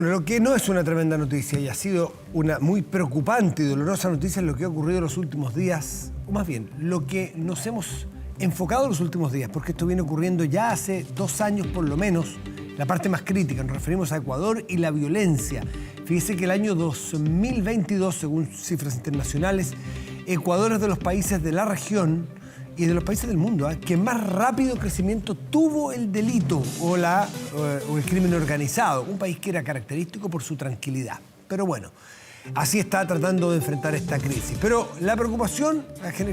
Lo que no es una tremenda noticia y ha sido una muy preocupante y dolorosa noticia es lo que ha ocurrido en los últimos días, o más bien, lo que nos hemos enfocado en los últimos días, porque esto viene ocurriendo ya hace 2 años por lo menos, la parte más crítica, nos referimos a Ecuador y la violencia. Fíjese que el año 2022, según cifras internacionales, Ecuador es de los países de la región y de los países del mundo que más rápido crecimiento tuvo el delito o el crimen organizado. Un país que era característico por su tranquilidad. Pero bueno, así está tratando de enfrentar esta crisis. Pero la preocupación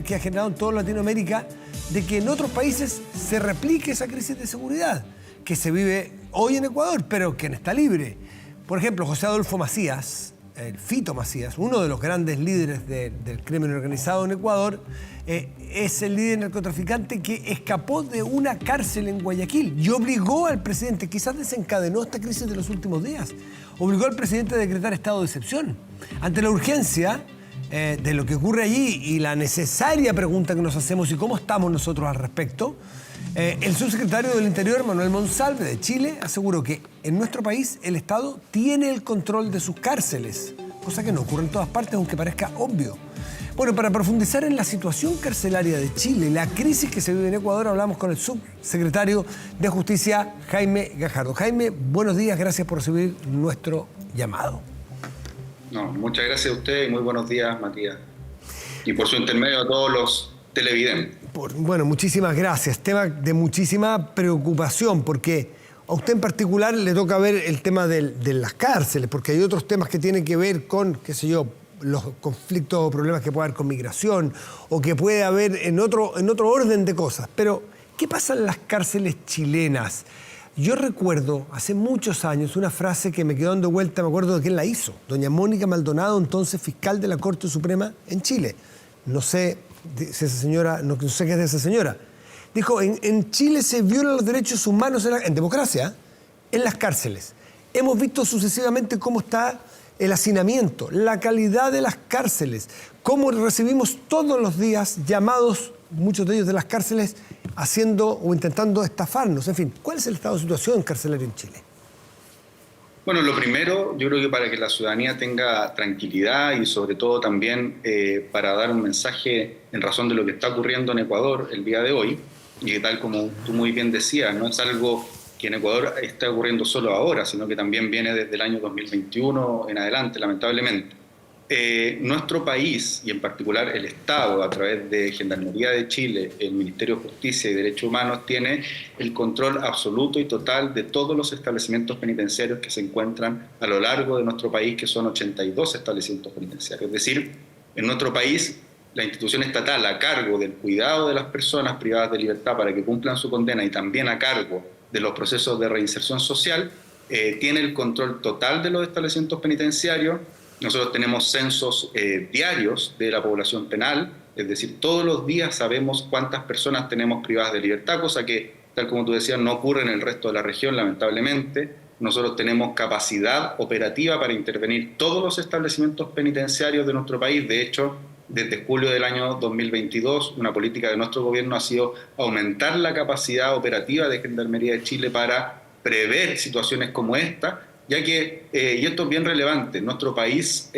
que ha generado en toda Latinoamérica de que en otros países se replique esa crisis de seguridad que se vive hoy en Ecuador, pero que no está libre. Por ejemplo, José Adolfo Macías, el Fito Macías, uno de los grandes líderes del crimen organizado en Ecuador, es el líder narcotraficante que escapó de una cárcel en Guayaquil y obligó al presidente, quizás desencadenó esta crisis de los últimos días, obligó al presidente a decretar estado de excepción. Ante la urgencia de lo que ocurre allí y la necesaria pregunta que nos hacemos y cómo estamos nosotros al respecto, el subsecretario del Interior, Manuel Monsalve, de Chile, aseguró que en nuestro país el Estado tiene el control de sus cárceles, cosa que no ocurre en todas partes, aunque parezca obvio. Bueno, para profundizar en la situación carcelaria de Chile, la crisis que se vive en Ecuador, hablamos con el subsecretario de Justicia, Jaime Gajardo. Jaime, buenos días, gracias por recibir nuestro llamado. No, muchas gracias a usted y muy buenos días, Matías. Y por su intermedio a todos los televidentes. Bueno, muchísimas gracias. Tema de muchísima preocupación, porque a usted en particular le toca ver el tema de las cárceles, porque hay otros temas que tienen que ver con, qué sé yo, los conflictos o problemas que puede haber con migración o que puede haber en otro orden de cosas. Pero, ¿qué pasa en las cárceles chilenas? Yo recuerdo hace muchos años una frase que me quedó dando vuelta, me acuerdo de quién la hizo, doña Mónica Maldonado, entonces fiscal de la Corte Suprema en Chile. No sé si esa señora, no sé qué es de esa señora. Dijo, en Chile se violan los derechos humanos en democracia, en las cárceles. Hemos visto sucesivamente cómo está el hacinamiento, la calidad de las cárceles, cómo recibimos todos los días llamados, muchos de ellos de las cárceles, haciendo o intentando estafarnos. En fin, ¿cuál es el estado de situación carcelaria en Chile? Bueno, lo primero, yo creo que para que la ciudadanía tenga tranquilidad y sobre todo también para dar un mensaje en razón de lo que está ocurriendo en Ecuador el día de hoy, y que tal como tú muy bien decías, no es algo que en Ecuador está ocurriendo solo ahora, sino que también viene desde el año 2021 en adelante, lamentablemente. Nuestro país, y en particular el Estado, a través de Gendarmería de Chile, el Ministerio de Justicia y Derechos Humanos, tiene el control absoluto y total de todos los establecimientos penitenciarios que se encuentran a lo largo de nuestro país, que son 82 establecimientos penitenciarios. Es decir, en nuestro país, la institución estatal a cargo del cuidado de las personas privadas de libertad para que cumplan su condena y también a cargo de los procesos de reinserción social, tiene el control total de los establecimientos penitenciarios. Nosotros tenemos censos diarios de la población penal, es decir, todos los días sabemos cuántas personas tenemos privadas de libertad, cosa que, tal como tú decías, no ocurre en el resto de la región, lamentablemente. Nosotros tenemos capacidad operativa para intervenir todos los establecimientos penitenciarios de nuestro país. De hecho, desde julio del año 2022, una política de nuestro gobierno ha sido aumentar la capacidad operativa de Gendarmería de Chile para prever situaciones como esta, ya que, y esto es bien relevante, nuestro país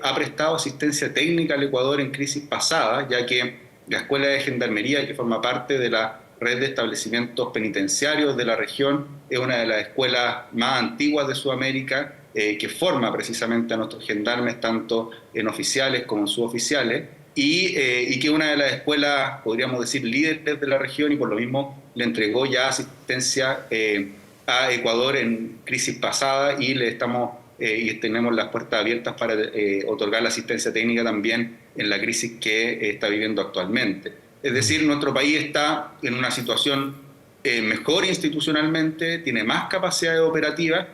ha prestado asistencia técnica al Ecuador en crisis pasadas, ya que la Escuela de Gendarmería, que forma parte de la red de establecimientos penitenciarios de la región, es una de las escuelas más antiguas de Sudamérica, que forma precisamente a nuestros gendarmes, tanto en oficiales como en suboficiales, y que es una de las escuelas, podríamos decir, líderes de la región, y por lo mismo le entregó ya asistencia a Ecuador en crisis pasada, y y tenemos las puertas abiertas para otorgar la asistencia técnica también en la crisis que está viviendo actualmente. Es decir, nuestro país está en una situación mejor institucionalmente, tiene más capacidades operativas.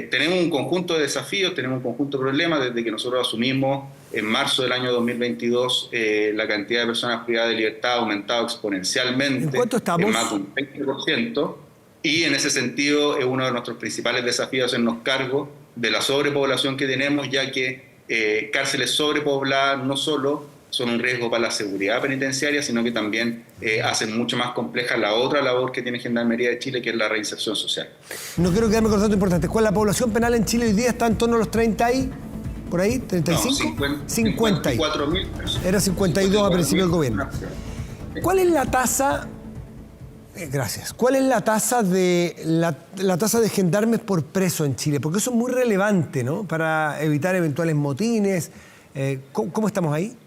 Tenemos un conjunto de desafíos, tenemos un conjunto de problemas desde que nosotros asumimos en marzo del año 2022 la cantidad de personas privadas de libertad ha aumentado exponencialmente. ¿En cuánto estamos? En más de un 20%, y en ese sentido es uno de nuestros principales desafíos hacernos cargo de la sobrepoblación que tenemos, ya que cárceles sobrepobladas no solo son un riesgo para la seguridad penitenciaria, sino que también hacen mucho más compleja la otra labor que tiene Gendarmería de Chile, que es la reinserción social. No quiero quedarme con datos importantes. ¿Cuál es la población penal en Chile hoy día? ¿Está en torno a los 30 y por ahí? ¿35? No, 54.000 personas. Era 52 a principio del gobierno. ¿Cuál es la tasa? Gracias. ¿Cuál es la tasa de la tasa de gendarmes por preso en Chile? Porque eso es muy relevante, ¿no? Para evitar eventuales motines. ¿Cómo estamos ahí?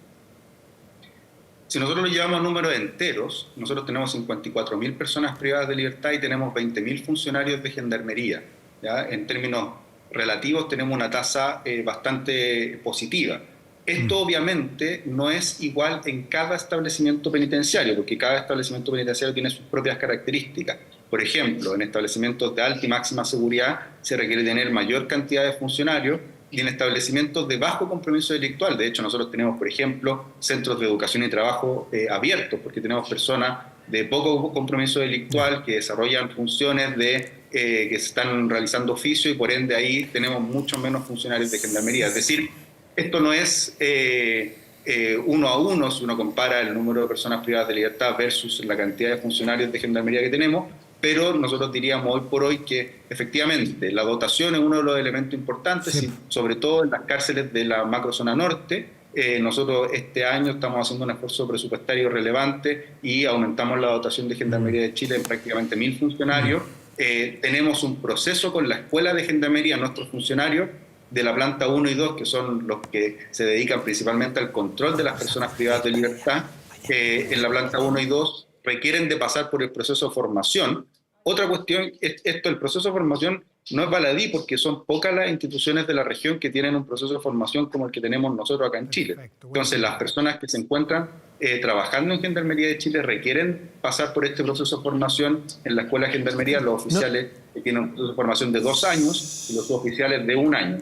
Si nosotros lo llevamos a números enteros, nosotros tenemos 54.000 personas privadas de libertad y tenemos 20.000 funcionarios de gendarmería, ¿ya? En términos relativos tenemos una tasa bastante positiva. Esto obviamente no es igual en cada establecimiento penitenciario, porque cada establecimiento penitenciario tiene sus propias características. Por ejemplo, en establecimientos de alta y máxima seguridad se requiere tener mayor cantidad de funcionarios, y en establecimientos de bajo compromiso delictual. De hecho, nosotros tenemos, por ejemplo, centros de educación y trabajo abiertos, porque tenemos personas de poco compromiso delictual que desarrollan funciones que se están realizando oficio, y por ende ahí tenemos mucho menos funcionarios de gendarmería. Es decir, esto no es uno a uno si uno compara el número de personas privadas de libertad versus la cantidad de funcionarios de gendarmería que tenemos, pero nosotros diríamos hoy por hoy que efectivamente la dotación es uno de los elementos importantes, sí. Y sobre todo en las cárceles de la macrozona norte. Nosotros este año estamos haciendo un esfuerzo presupuestario relevante y aumentamos la dotación de Gendarmería de Chile en prácticamente 1.000 funcionarios. Tenemos un proceso con la Escuela de Gendarmería, nuestros funcionarios de la planta 1 y 2, que son los que se dedican principalmente al control de las personas privadas de libertad, en la planta 1 y 2 requieren de pasar por el proceso de formación. Otra cuestión es esto, el proceso de formación no es baladí, porque son pocas las instituciones de la región que tienen un proceso de formación como el que tenemos nosotros acá en Chile. Entonces, las personas que se encuentran trabajando en Gendarmería de Chile requieren pasar por este proceso de formación en la Escuela de Gendarmería, los oficiales que tienen un proceso de formación de 2 años y los oficiales de 1 año.